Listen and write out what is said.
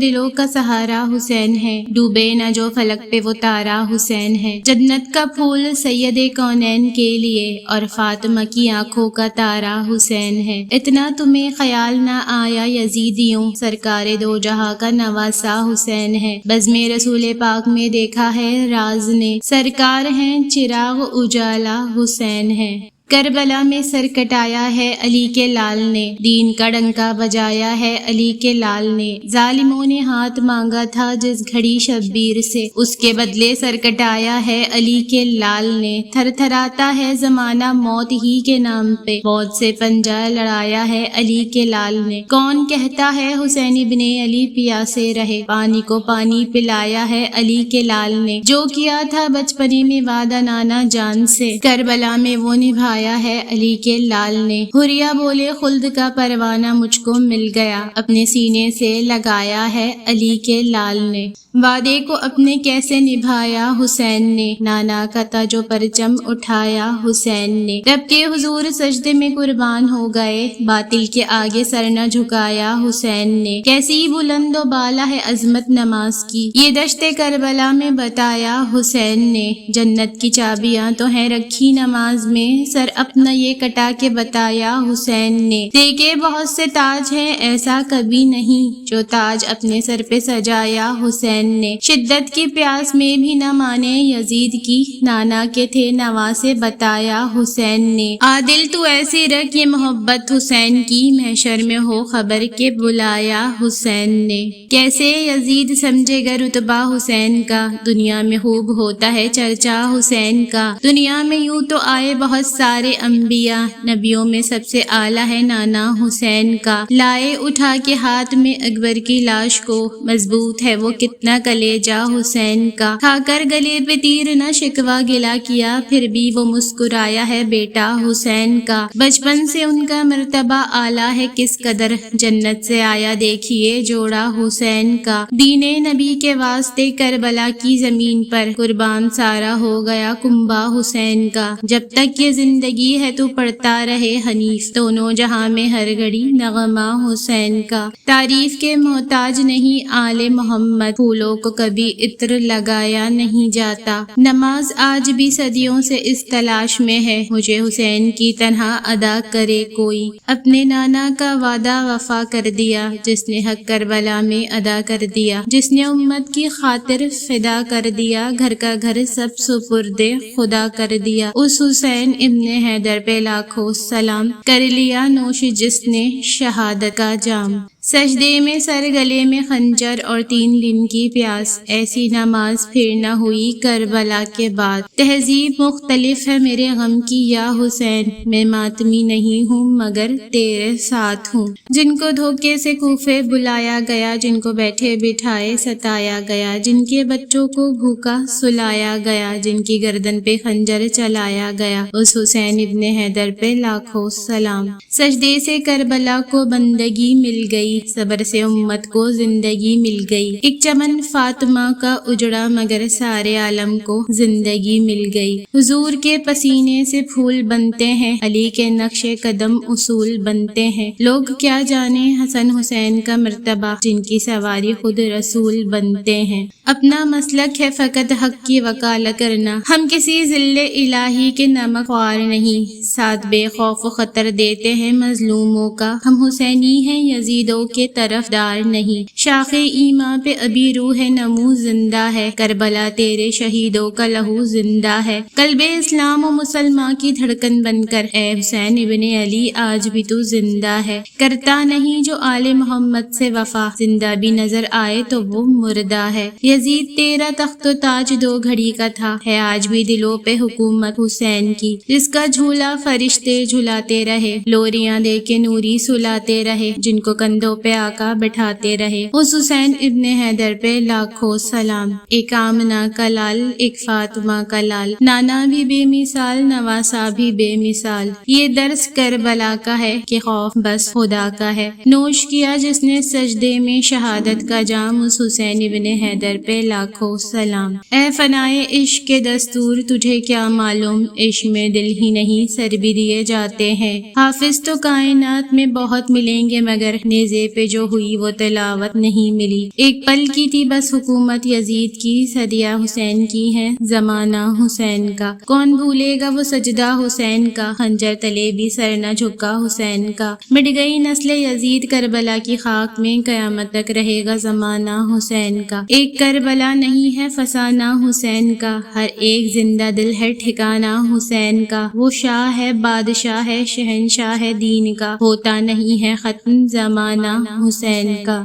دلوں کا سہارا حسین ہے، ڈوبے نہ جو فلک پہ وہ تارا حسین ہے، جنت کا پھول سید کونین کے لیے اور فاطمہ کی آنکھوں کا تارا حسین ہے۔ اتنا تمہیں خیال نہ آیا یزیدیوں، سرکار دو جہاں کا نواسا حسین ہے، بزم رسول پاک میں دیکھا ہے راز نے، سرکار ہیں چراغ اجالا حسین ہے۔ کربلا میں سر کٹایا ہے علی کے لال نے، دین کا ڈنکا بجایا ہے علی کے لال نے، ظالموں نے ہاتھ مانگا تھا جس گھڑی شبیر سے، اس کے بدلے سر کٹایا ہے علی کے لال نے، تھر تھراتا ہے زمانہ موت ہی کے نام پہ، موت سے پنجہ لڑایا ہے علی کے لال نے، کون کہتا ہے حسین ابن علی پیاسے رہے، پانی کو پانی پلایا ہے علی کے لال نے، جو کیا تھا بچپنے میں وعدہ نانا جان سے، کربلا میں وہ نبھایا ہے علی کے لال نے، حریہ بولے خلد کا پروانہ مجھ کو مل گیا، اپنے سینے سے لگایا ہے علی کے لال نے، وعدے کو اپنے کیسے نبھایا حسین نے، نانا کا تھا جو پرچم اٹھایا حسین نے، رب کے حضور سجدے میں قربان ہو گئے، باطل کے آگے سر نہ جھکایا حسین نے، کیسی بلند و بالا ہے عظمت نماز کی، یہ دشت کربلا میں بتایا حسین نے، جنت کی چابیاں تو ہیں رکھی نماز میں، سر اپنا یہ کٹا کے بتایا حسین نے، دیکھے بہت سے تاج ہیں ایسا کبھی نہیں جو تاج اپنے سر پہ سجایا حسین نے، شدت کی پیاس میں بھی نہ مانے یزید کی، نانا کے تھے نواسے بتایا حسین نے، عادل تو ایسی رکھ یہ محبت حسین کی، محشر میں ہو خبر کے بلایا حسین نے، کیسے یزید سمجھے گا رتبہ حسین کا، دنیا میں خوب ہوتا ہے چرچا حسین کا، دنیا میں یوں تو آئے بہت سارے انبیاء، نبیوں میں سب سے اعلیٰ ہے نانا حسین کا، لائے اٹھا کے ہاتھ میں اکبر کی لاش کو، مضبوط ہے وہ کتنا کلیجہ حسین کا، کھا کر گلے پہ تیر نہ شکوا گلا کیا، پھر بھی وہ مسکرایا ہے بیٹا حسین کا، بچپن سے ان کا مرتبہ اعلیٰ ہے کس قدر، جنت سے آیا دیکھیے جوڑا حسین کا، دین نبی کے واسطے کربلا کی زمین پر قربان سارا ہو گیا کنبہ حسین کا، جب تک یہ زندگی ہے تو پڑھتا رہے حنیف، دونوں جہاں میں ہر گھڑی نغمہ حسین کا، تعریف کے محتاج نہیں آل محمد، پھولوں کو کبھی عطر لگایا نہیں جاتا، نماز آج بھی صدیوں سے اس تلاش میں ہے، مجھے حسین کی تنہا ادا کرے کوئی، اپنے نانا کا وعدہ وفا کر دیا، جس نے حق کربلا میں ادا کر دیا، جس نے امت کی خاطر فدا کر دیا، گھر کا گھر سب سپرد خدا کر دیا، اس حسین ابن حیدر پہ لاکھوں سلام، کر لیا نوش جس نے شہادت کا جام، سجدے میں سر گلے میں خنجر اور 3 دن کی پیاس، ایسی نماز پھر نہ ہوئی کربلا کے بعد، تہذیب مختلف ہے میرے غم کی یا حسین، میں ماتمی نہیں ہوں مگر تیرے ساتھ ہوں، جن کو دھوکے سے کوفے بلایا گیا، جن کو بیٹھے بٹھائے ستایا گیا، جن کے بچوں کو بھوکا سلایا گیا، جن کی گردن پہ خنجر چلایا گیا، اس حسین ابن حیدر پہ لاکھوں سلام، سجدے سے کربلا کو بندگی مل گئی، صبر سے امت کو زندگی مل گئی، ایک چمن فاطمہ کا اجڑا مگر سارے عالم کو زندگی مل گئی، حضور کے پسینے سے پھول بنتے ہیں، علی کے نقش قدم اصول بنتے ہیں، لوگ کیا جانے حسن حسین کا مرتبہ، جن کی سواری خود رسول بنتے ہیں، اپنا مسلک ہے فقط حق کی وکالت کرنا، ہم کسی ذل الہی کے نمک خوار نہیں، ساتھ بے خوف و خطر دیتے ہیں مظلوموں کا، ہم حسینی ہیں یزیدوں کے طرفدار نہیں، شاخ ایماں پہ ابھی روح نمو زندہ ہے، کربلا تیرے شہیدوں کا لہو زندہ ہے، قلب اسلام و مسلمان کی دھڑکن بن کر، اے حسین ابن علی آج بھی تو زندہ ہے، کرتا نہیں جو آل محمد سے وفا، زندہ بھی نظر آئے تو وہ مردہ ہے، یزید تیرا تخت و تاج 2 گھڑی کا تھا، ہے آج بھی دلوں پہ حکومت حسین کی، جس کا جھولا فرشتے جھلاتے رہے، لوریاں دے کے نوری سلاتے رہے، جن کو کندھوں پہ آقا بٹھاتے رہے، اس حسین ابن حیدر پہ لاکھوں سلام، ایک آمنہ کا لال ایک فاطمہ کا لال، نانا بھی بے مثال نواسا بھی بے مثال، یہ درس کربلا کا ہے کہ خوف بس خدا کا ہے، نوش کیا جس نے سجدے میں شہادت کا جام، اس حسین ابن حیدر پہ لاکھوں سلام، اے فنائے عشق کے دستور تجھے کیا معلوم، عشق میں دل ہی نہیں سر بھی دیے جاتے ہیں، حافظ تو کائنات میں بہت ملیں گے مگر نیزے سلسلے پہ جو ہوئی وہ تلاوت نہیں ملی۔ ایک پل کی تھی بس حکومت یزید کی، صدیہ حسین کی ہے زمانہ حسین کا، کون بھولے گا وہ سجدہ حسین کا، خنجر تلے بھی سر نہ جھکا حسین کا، مٹ گئی نسل یزید کربلا کی خاک میں، قیامت تک رہے گا زمانہ حسین کا۔ ایک کربلا نہیں ہے فسانہ حسین کا، ہر ایک زندہ دل ہے ٹھکانہ حسین کا، وہ شاہ ہے بادشاہ ہے شہنشاہ ہے دین کا، ہوتا نہیں ہے ختم زمانہ حسین کا۔